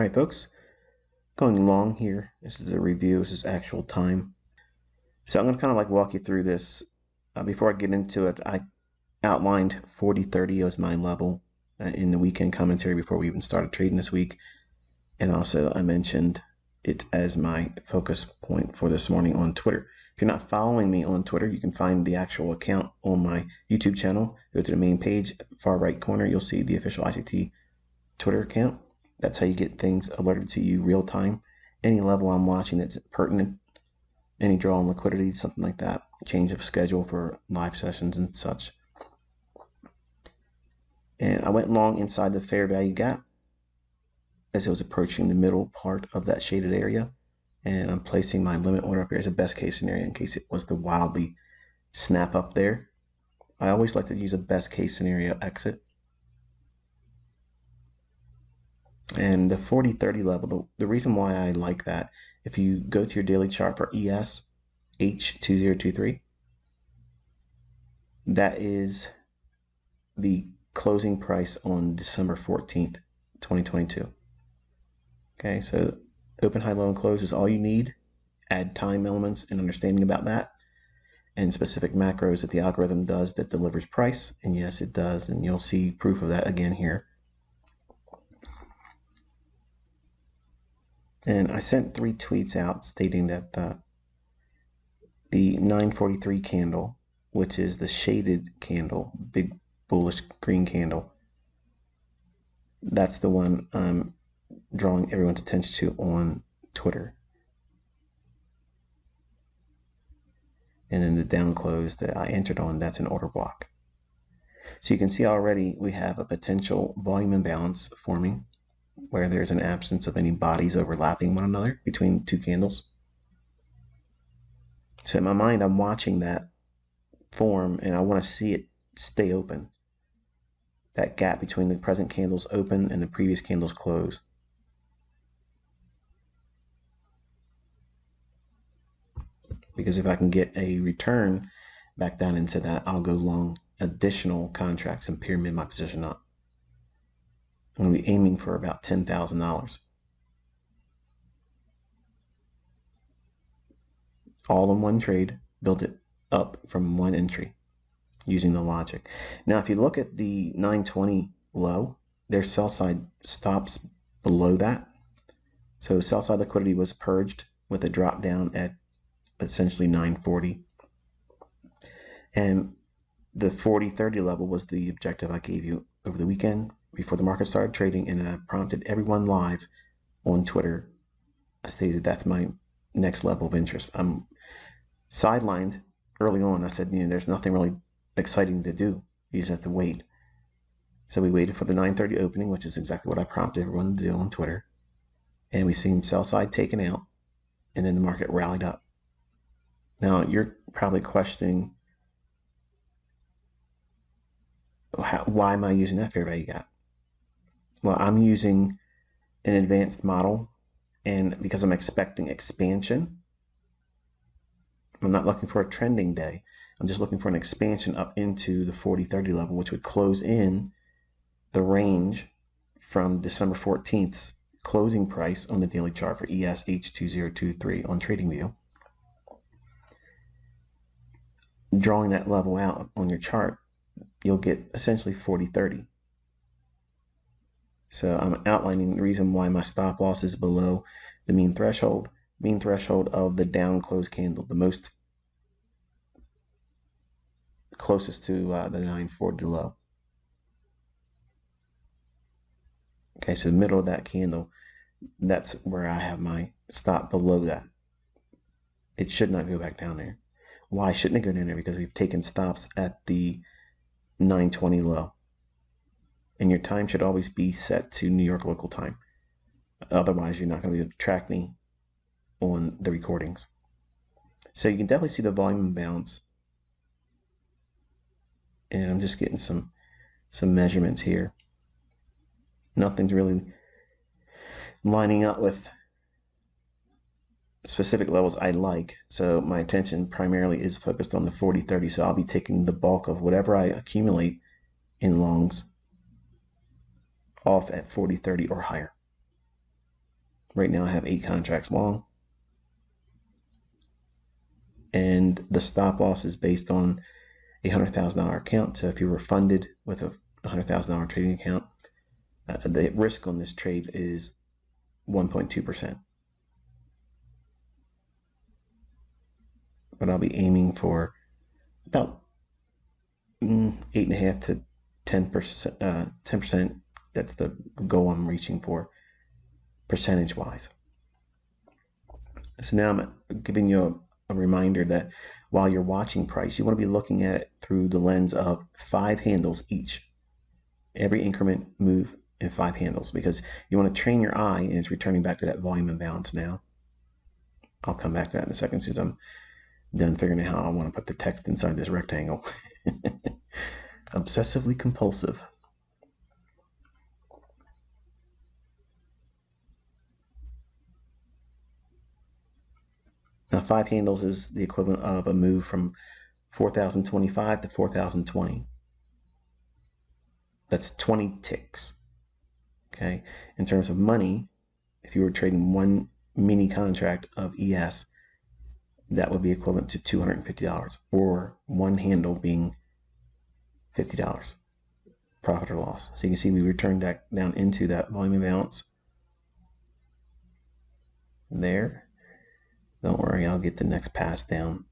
All right, folks, going long here. This is a review. This is actual time. So I'm going to kind of like walk you through this. Before I get into it, I outlined 40-30 as my level in the weekend commentary before we even started trading this week. And also I mentioned it as my focus point for this morning on Twitter. If you're not following me on Twitter, you can find the actual account on my YouTube channel. Go to the main page, far right corner, you'll see the official ICT Twitter account. That's how you get things alerted to you real time. Any level I'm watching that's pertinent, any draw on liquidity, something like that, change of schedule for live sessions and such. And I went long inside the fair value gap as it was approaching the middle part of that shaded area. And I'm placing my limit order up here as a best case scenario in case it was to wildly snap up there. I always like to use a best case scenario exit. And the 40-30 level, the reason why I like that, if you go to your daily chart for ES H2023, that is the closing price on December 14th, 2022. Okay, so open, high, low, and close is all you need. Add time elements and understanding about that, and specific macros that the algorithm does that delivers price. And yes, it does, and you'll see proof of that again here. And I sent 3 tweets out stating that the 943 candle, which is the shaded candle, big bullish green candle, that's the one I'm drawing everyone's attention to on Twitter. And then the down close that I entered on, that's an order block. So you can see already we have a potential volume imbalance forming where there's an absence of any bodies overlapping one another between 2 candles. So in my mind, I'm watching that form and I want to see it stay open. That gap between the present candles open and the previous candles close. Because if I can get a return back down into that, I'll go long additional contracts and pyramid my position up. I'm going to be aiming for about $10,000. All in one trade, build it up from one entry using the logic. Now, if you look at the 920 low, their sell side stops below that. So sell side liquidity was purged with a drop down at essentially 940. And the 40-30 level was the objective I gave you over the weekend before the market started trading, and I prompted everyone live on Twitter. I stated that's my next level of interest. I'm sidelined early on. I said, there's nothing really exciting to do. You just have to wait. So we waited for the 930 opening, which is exactly what I prompted everyone to do on Twitter. And we seen sell side taken out, and then the market rallied up. Now, you're probably questioning, why am I using that fair value gap? Well, I'm using an advanced model, and because I'm expecting expansion, I'm not looking for a trending day. I'm just looking for an expansion up into the 40-30 level, which would close in the range from December 14th's closing price on the daily chart for ES H2023 on TradingView. Drawing that level out on your chart, you'll get essentially 40-30. So I'm outlining the reason why my stop loss is below the mean threshold of the down close candle, the most closest to the 940 low. Okay, so the middle of that candle, that's where I have my stop below that. It should not go back down there. Why shouldn't it go down there? Because we've taken stops at the 920 low. And your time should always be set to New York local time. Otherwise, you're not going to be able to track me on the recordings. So you can definitely see the volume imbalance. And I'm just getting some measurements here. Nothing's really lining up with specific levels I like. So my attention primarily is focused on the 40-30. So I'll be taking the bulk of whatever I accumulate in longs off at 40-30 or higher. Right now I have 8 contracts long, and the stop loss is based on a $100,000 account. So if you were funded with a $100,000 trading account, the risk on this trade is 1.2%. But I'll be aiming for about 8.5 to 10%. 10%. That's the goal I'm reaching for, percentage-wise. So now I'm giving you a reminder that while you're watching price, you want to be looking at it through the lens of 5 handles each. Every increment move in 5 handles, because you want to train your eye, and it's returning back to that volume imbalance now. I'll come back to that in a second as soon as I'm done figuring out how I want to put the text inside this rectangle. Obsessively compulsive. Now 5 handles is the equivalent of a move from 4,025 to 4,020. That's 20 ticks. Okay. In terms of money, if you were trading one mini contract of ES, that would be equivalent to $250, or one handle being $50, profit or loss. So you can see we returned that down into that volume imbalance there. Don't worry, I'll get the next pass down.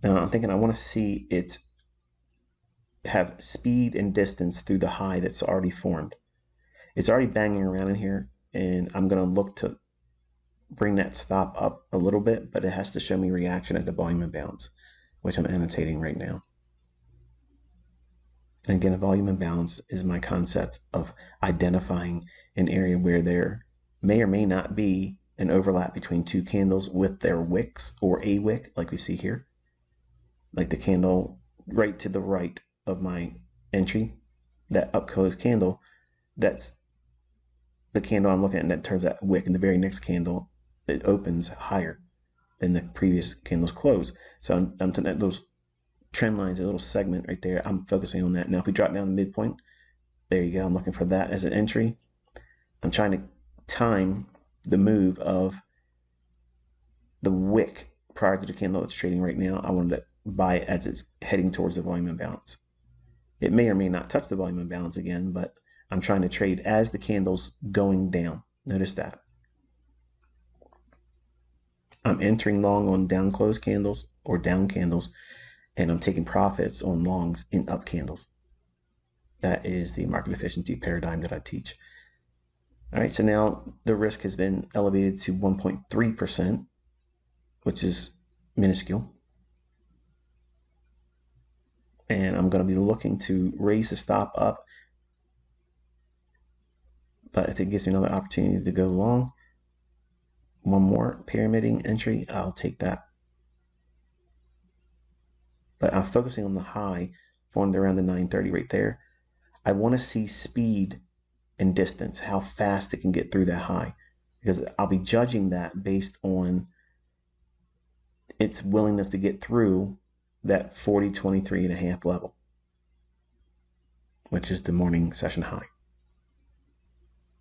Now I'm thinking I want to see it have speed and distance through the high that's already formed. It's already banging around in here, and I'm going to look to bring that stop up a little bit, but it has to show me reaction at the volume imbalance, which I'm annotating right now. And again, a volume imbalance is my concept of identifying an area where there may or may not be an overlap between 2 candles with their wicks, or a wick, like we see here. Like the candle right to the right of my entry, that up close candle, that's the candle I'm looking at, and that turns that wick. In the very next candle, it opens higher than the previous candle's close. So I'm looking at those trend lines, a little segment right there. I'm focusing on that. Now, if we drop down the midpoint, there you go. I'm looking for that as an entry. I'm trying to time the move of the wick prior to the candle that's trading right now. I wanted to buy it as it's heading towards the volume imbalance. It may or may not touch the volume imbalance again, but I'm trying to trade as the candle's going down. Notice that. I'm entering long on down close candles or down candles, and I'm taking profits on longs in up candles. That is the market efficiency paradigm that I teach. All right, so now the risk has been elevated to 1.3%, which is minuscule. And I'm going to be looking to raise the stop up. But if it gives me another opportunity to go long, one more pyramiding entry, I'll take that. But I'm focusing on the high formed around the 930 right there. I want to see speed and distance, how fast it can get through that high, because I'll be judging that based on its willingness to get through that 40.23.5 level, which is the morning session high.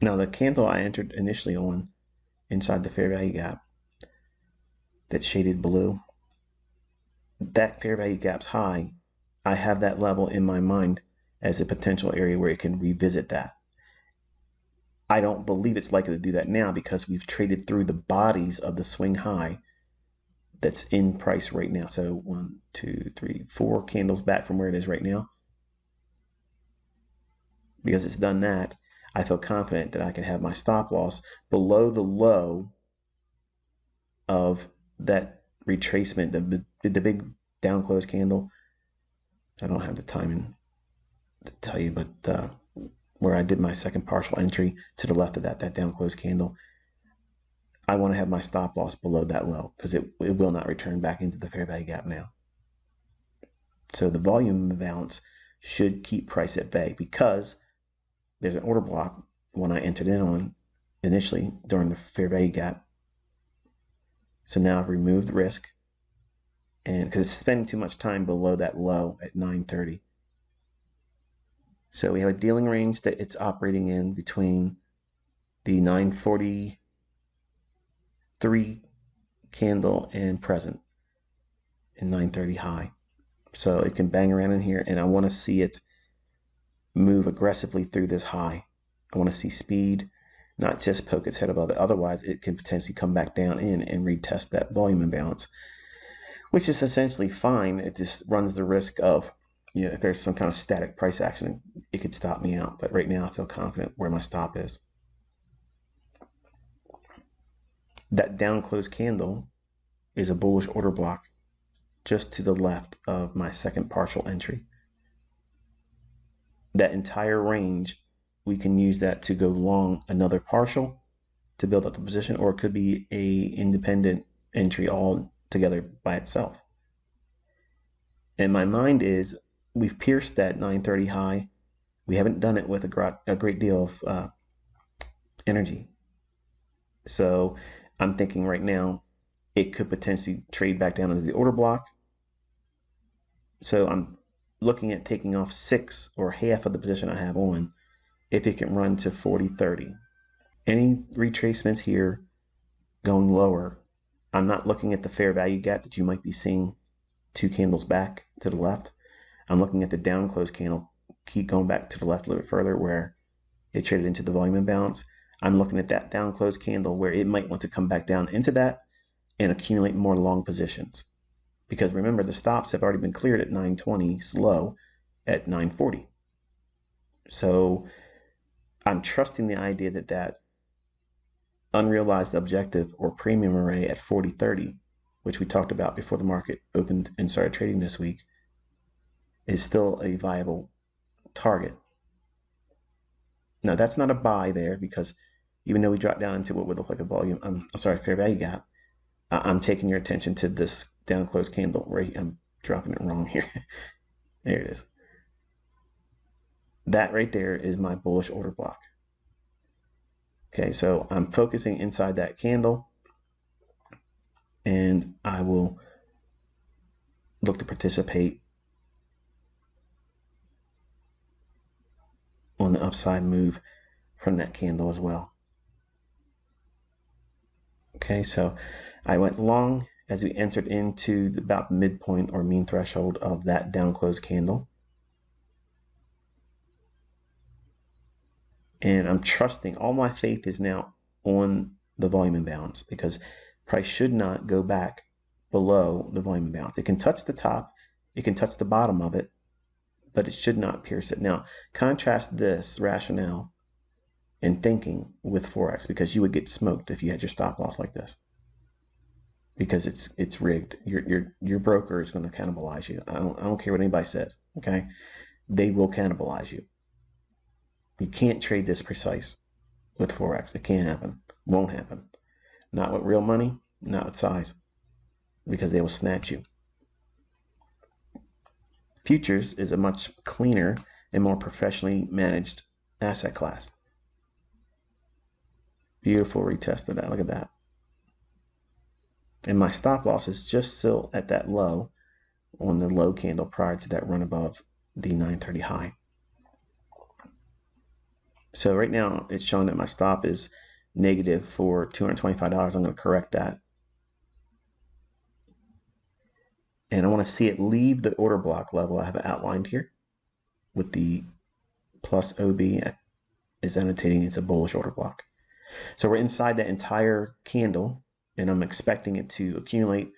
Now, the candle I entered initially on inside the fair value gap, that's shaded blue, that fair value gap's high, I have that level in my mind as a potential area where it can revisit that. I don't believe it's likely to do that now, because we've traded through the bodies of the swing high that's in price right now. So 1, 2, 3, 4 candles back from where it is right now. Because it's done that, I feel confident that I can have my stop loss below the low of that retracement, the big down close candle. I don't have the timing to tell you, but where I did my second partial entry to the left of that down close candle, I want to have my stop loss below that low, because it will not return back into the fair value gap now. So the volume imbalance should keep price at bay, because there's an order block when I entered in on initially during the fair value gap. So now I've removed risk, and because it's spending too much time below that low at 930. So we have a dealing range that it's operating in between the 943 candle and present and 930 high. So it can bang around in here, and I want to see it move aggressively through this high. I want to see speed, not just poke its head above it. Otherwise, it can potentially come back down in and retest that volume imbalance, which is essentially fine. It just runs the risk of, if there's some kind of static price action, it could stop me out. But right now, I feel confident where my stop is. That down close candle is a bullish order block just to the left of my second partial entry. That entire range, we can use that to go long another partial to build up the position, or it could be a independent entry all together by itself. And my mind is, we've pierced that 930 high. We haven't done it with a great deal of energy. So I'm thinking right now, it could potentially trade back down into the order block. So I'm looking at taking off 6 or half of the position I have on if it can run to 40.30. Any retracements here going lower, I'm not looking at the fair value gap that you might be seeing 2 candles back to the left. I'm looking at the down close candle, keep going back to the left a little bit further where it traded into the volume imbalance. I'm looking at that down close candle where it might want to come back down into that and accumulate more long positions. Because remember, the stops have already been cleared at 920, slow at 940. So I'm trusting the idea that that unrealized objective or premium array at 40.30, which we talked about before the market opened and started trading this week, is still a viable target. Now, that's not a buy there, because even though we dropped down into what would look like a volume, fair value gap, I'm taking your attention to this down close candle right. I'm dropping it wrong here. There it is. That right there is my bullish order block. Okay, so I'm focusing inside that candle, and I will look to participate on the upside move from that candle as well. Okay, so I went long as we entered into about the midpoint or mean threshold of that down close candle. And I'm trusting, all my faith is now on the volume imbalance, because price should not go back below the volume imbalance. It can touch the top, it can touch the bottom of it, but it should not pierce it. Now, contrast this rationale and thinking with Forex, because you would get smoked if you had your stop loss like this, because it's rigged. Your broker is going to cannibalize you. I don't care what anybody says. Okay, they will cannibalize you. You can't trade this precise with Forex. It can't happen. Won't happen. Not with real money, not with size, because they will snatch you. Futures is a much cleaner and more professionally managed asset class. Beautiful retest of that. Look at that. And my stop loss is just still at that low on the low candle prior to that run above the 930 high. So right now it's showing that my stop is negative for $225. I'm going to correct that. And I want to see it leave the order block level I have outlined here with the plus OB is annotating it's a bullish order block. So we're inside that entire candle, and I'm expecting it to accumulate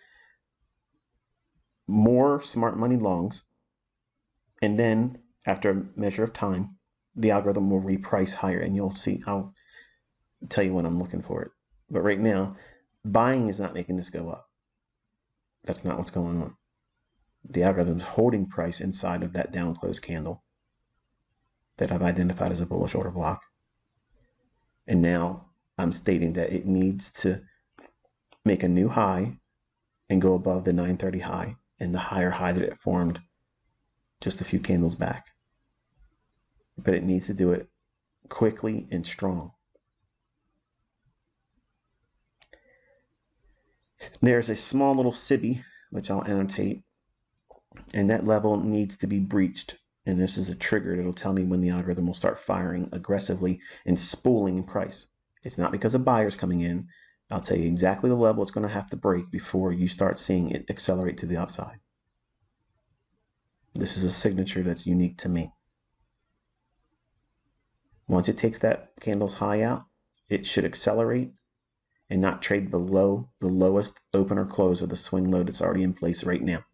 more smart money longs. And then after a measure of time, the algorithm will reprice higher, and you'll see. I'll tell you when I'm looking for it. But right now, buying is not making this go up. That's not what's going on. The algorithm's holding price inside of that down close candle that I've identified as a bullish order block. And now I'm stating that it needs to make a new high and go above the 930 high and the higher high that it formed just a few candles back. But it needs to do it quickly and strong. There's a small little SIBI, which I'll annotate, and that level needs to be breached And this is a trigger that'll tell me when the algorithm will start firing aggressively and spooling price. It's not because of buyers coming in. I'll tell you exactly the level it's going to have to break before you start seeing it accelerate to the upside. This is a signature that's unique to me. Once it takes that candle's high out, it should accelerate and not trade below the lowest open or close of the swing low that's already in place right now.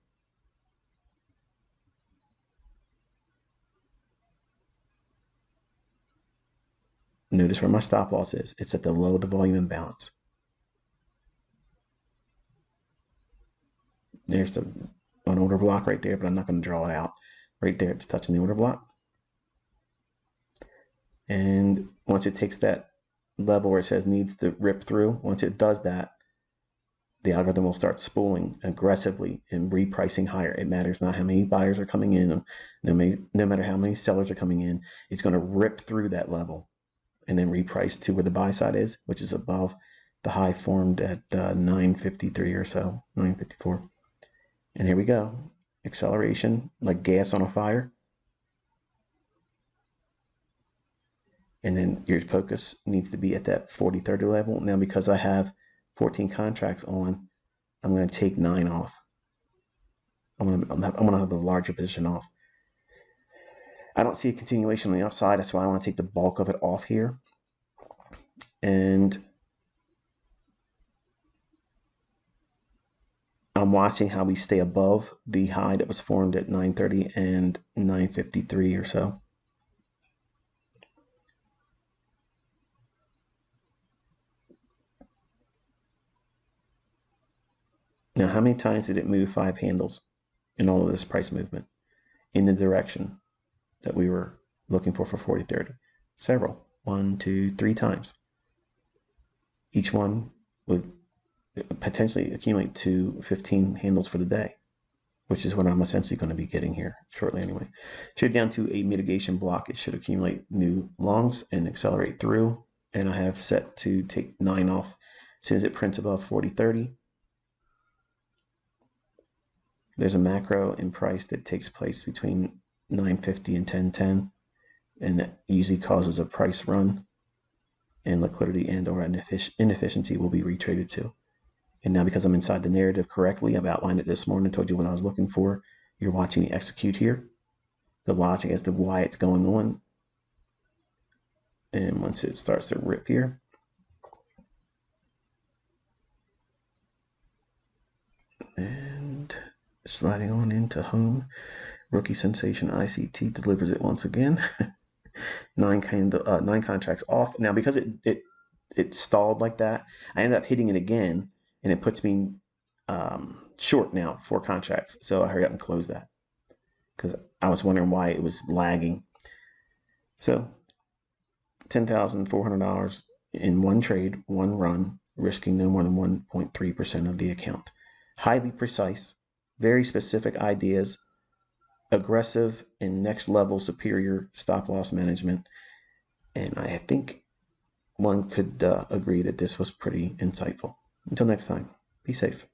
Notice where my stop loss is. It's at the low of the volume imbalance. There's an order block right there, but I'm not going to draw it out. Right there, it's touching the order block. And once it takes that level where it says needs to rip through, once it does that, the algorithm will start spooling aggressively and repricing higher. It matters not how many buyers are coming in, no matter how many sellers are coming in, it's going to rip through that level and then reprice to where the buy side is, which is above the high formed at 953 or so, 954. And here we go. Acceleration, like gas on a fire. And then your focus needs to be at that 40-30 level. Now, because I have 14 contracts on, I'm going to take 9 off. I'm going to have a larger position off. I don't see a continuation on the upside. That's why I want to take the bulk of it off here. And I'm watching how we stay above the high that was formed at 930 and 953 or so. Now, how many times did it move 5 handles in all of this price movement in the direction that we were looking for 40-30? Several. 1, 2, 3 times. Each one would potentially accumulate to 15 handles for the day, which is what I'm essentially going to be getting here shortly anyway. Trade down to a mitigation block. It should accumulate new longs and accelerate through. And I have set to take 9 off as soon as it prints above 40-30. There's a macro in price that takes place between 950 and 1010, and that usually causes a price run, and liquidity and or inefficiency will be retraded to. And now, because I'm inside the narrative correctly, I've outlined it this morning, told you what I was looking for. You're watching me execute here, the logic as to why it's going on. And once it starts to rip here, and sliding on into home, rookie sensation ICT delivers it once again. 9 contracts off. Now, because it stalled like that, I ended up hitting it again, and it puts me short now 4 contracts. So I hurry up and close that because I was wondering why it was lagging. So $10,400 in one trade, one run, risking no more than 1.3% of the account. Highly precise, very specific ideas, aggressive and next level superior stop loss management. And I think one could agree that this was pretty insightful. Until next time, be safe.